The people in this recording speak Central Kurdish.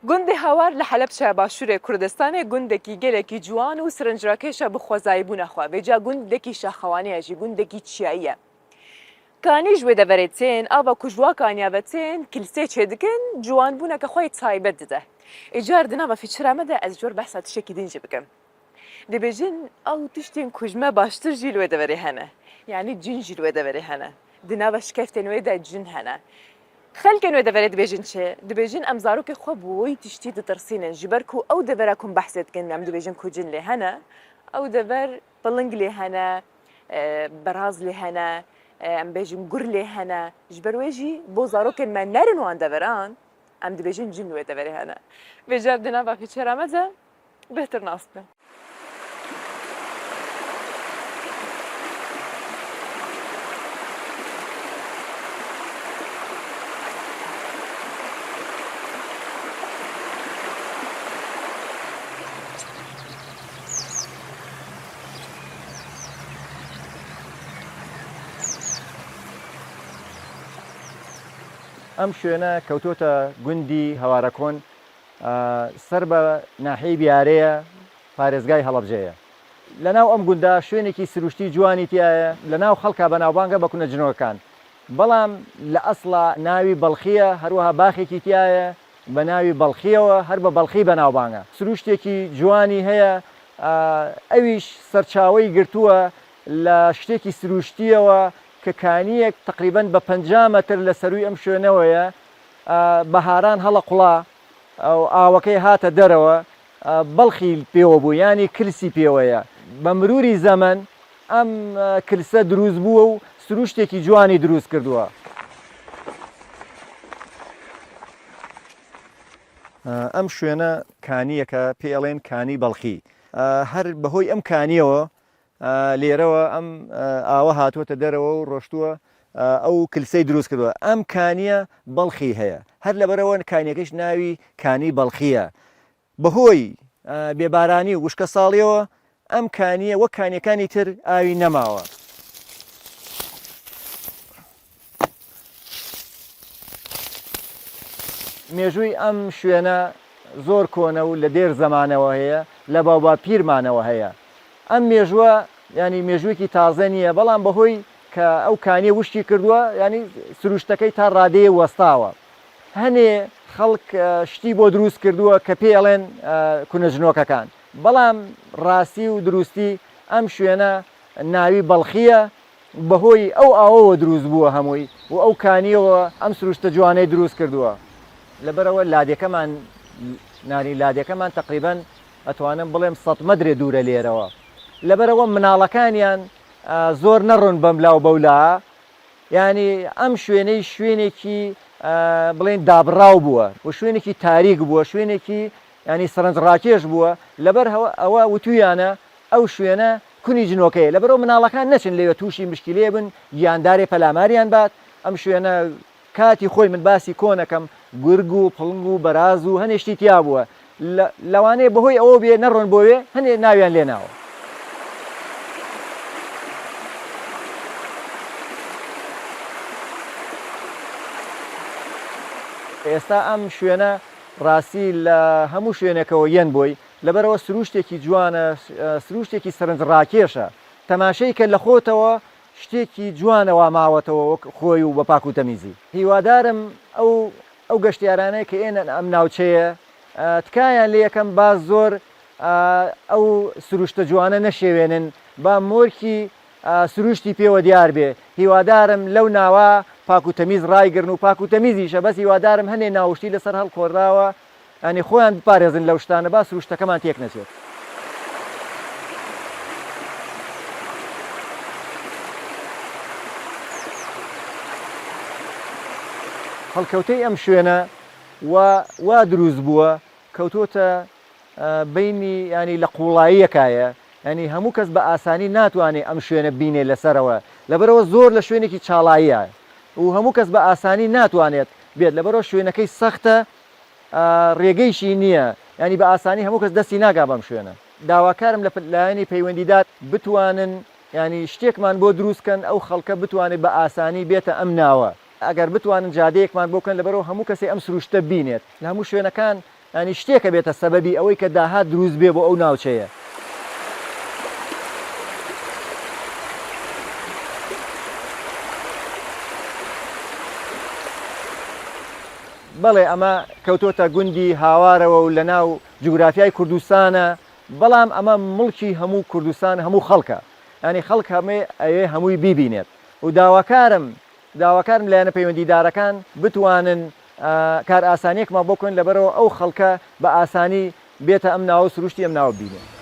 گوندی هاوار لە حەلەبجە باشوورێ کوردستانê gundekî gelekî ciwan û sirinçrakêşa bi xwezayîbûna xwe vêca gundekî şaxewanî jî gundekî çiyayî ye. Kanî ji wê deverê tên ava ku ji wa kaniya ve tên kilsê çêdikin ciwanbûneke xwe yê taybet dide. Îcar di nava fîçira me de ez jor behsa tiştekî din jî bikim. Dibêjin ew tiştên ku ji me baştir jî li wê deverê hene. Yani cin jî li wê deverê hene. Di nava şikeftên wê de cin hene. خەلکێن وێ دەڤێت دبێژن چێ؟ دبێژن ئەم زارۆکێ خۆ بووی تشتی دەترسینن ji ber ku ew devera kum behsê dikin em dibêjin ku cin lê hene ew dever piling lê hene beraz lê hene em bêjin gur lê hene ji ber wê jî bo zarokên me nerin wan deveran em dibêjin cin wê deverê hene vê cer di nava fîçera me de bêhtir nas bin. ئەم شوێنە کەوتۆتە گوندی هەوارەکۆن سەر بە ناحەی بیارەیە پارێزگای هەڵەبجەیە. لەناو ئەم گوندا شوێنێکی سروشتی جوانی تایە لەناو خەڵکا بەناوبانگە بە کوونەجنۆکان. بەڵام لە ئەسڵا ناوی بەڵخیە هەروەها باخێکی تایە بە ناوی بەڵخیەوە هەر بە بەڵخی بەناوبانگە. سروشتێکی جوانی هەیە ئەویش سەرچاوەی گرتووە لە شتێکی سروشتیەوە کە کانیەک تقریباً بە 50 مەتر لە سەروی ئەم شوێنەوەیە بەهاران هەڵە قوڵا ئەو ئاوەکەی هاتە دەرەوە بەڵخی پێوە بوو ینی کلسی پێوەیە بە مروری زەمن ئەم کلسە دروست بووە و سروشتێکی جوانی دروست کردووە. ئەم شوێنە کانیەکە پێڵێن کانی بەڵخی هەر بەهۆی ئەم کانیەوە لێرەوە ئەم ئاوە هاتووەتە دەرەوە و ڕۆشتووە ئەو کلسەی دروست کردووە. ئەم کانیە بەڵخی هەیە هەر لەبەرەوە کانیەکەش ناوی کانی بەڵخیە. بەهۆی بێبارانی و وشکە ساڵیەوە ئەم کانیە وەک کانیەکانی تر ئاوی نەماوە. مێژووی ئەم شوێنە زۆر کۆنە و لە دێر زەمانەوە هەیە لە باوبا پیرمانەوە هەیە. ئەم مێژووە ینی مێژوویەکی تازە نییە بەڵام بەهۆی کە ئەو کانیە وشتی کردووە ینی سروشتەکەی تا ڕادەیە وەستاوە. هەنێ خەڵک شتی بۆ دروست کردووە کە پێڵێن کوونەژنۆکەکان بەڵام ڕاستی و دروستی ئەم شوێنە ناوی بەڵخیە بەهۆی ئەو ئاوەوە دروست بووە هەمووی و ئەو کانیەوە ئەم سروشتە جوانەی دروست کردووە. لەبەرەوە لادێکەمان نانی لادێکەمان تقریباً ئەتوانم بڵێم 100 مەترێ دوورە لێرەوە. لەبەرەوە مناڵەکانیان زۆر نەڕۆن بەم لاو بەولا ینی ئەم شوێنەی شوێنێکی بڵێن دابڕاو بووە و شوێنێکی تاریک بووە شوێنێکی ینی سەرنجڕاکێش بووە لەبەر ئەوە وتویانە ئەو شوێنە کونی جنۆکەیە لەبەرەوە مناڵەکان نەچن لێوە تووشی مشکلێ بن گیاندارێ پەلاماریان بات. ئەم شوێنە کاتی خۆی من باسی کۆنەکەم گورگ و پڵنگ و بەراز و هەنێشتی تیا بووە لەوانەیە بەهۆی ئەوە بێ نەڕۆن بۆوێ هەنێ ناویان لێناوە. ئێستا ئەم شوێنە ڕاستی لە هەموو شوێنێکەوە یەن بۆی لەبەرەوە سروشتێکی جوانە سروشتێکی سەرنجڕاکێشە تەماشەی کە لە خۆتەوە شتێکی جوانەوە ماوەتەوە وەک خۆی و بە پاک و تەمیزی. هیوادارم ئەو گەشتیارانەیە کە ئێنە ئەم ناوچەیە تکایان لێ یەکەم باز زۆر ئەو سروشتە جوانە نەشێوێنن با مۆرکی سروشتی پێوە دیار بێ. هیوادارم لەو ناوە پاک و تەمیز ڕایگرن و پاک و تەمیزیشە بەس هیوادارم هەنێ ناوشتی لەسەر هەڵکۆڕاوە ئەنی خۆیان بپارێزن لەو شتانە با سروشتەکەمان تێک نەچێت. هەڵکەوتەی ئەم شوێنە وا دروست بووە کەوتۆتە بینی ینی لە قوڵاییەکایە ینی هەموو کەس بە ئاسانی ناتوانێت ئەم شوێنە بینێ لەسەرەوە لەبەرەوە زۆر لە شوێنێکی چاڵاییە و هەموو کەس بە ئاسانی ناتوانێت بێت لەبەرەوە شوێنەکەی سەختە ڕێگەیشی نییە ینی بە ئاسانی هەموو کەس دەستی ناگا بەم شوێنە. داواکارم لە لایەنی پەیوەندیدات بتوانن ینی شتێکمان بۆ دروستکەن ئەو خەڵکە بتوانێت بە ئاسانی بێتە ئەم ناوە ئەگەر بتوانن جادەیەکمان بۆکەن لەبەرەوە هەموو کەسێ ئەم سروشتە بینێت لە هەموو شوێنەکان ینی شتێکە بێتە سەبەبی ئەوەی کە داهات دروست بێ بۆ ئەو ناوچەیە. بەڵێ ئەمە کەوتۆتە گوندی هاوارەوە و لە ناو جوگرافیای کوردستانە، بەڵام ئەمە مڵکی هەموو کوردستان هەموو خەڵکە، ینی خەڵک ئەوێ هەمووی بیبینێت و داواکارم لایەنە پەیوەندیدارەکان بتوانن کار ئاسانیەکمان بۆ بکەن لەبەرەوە ئەو خەڵکە بە ئاسانی بێتە ئەم ناوە سروشتی ئەم ناوە بینێت.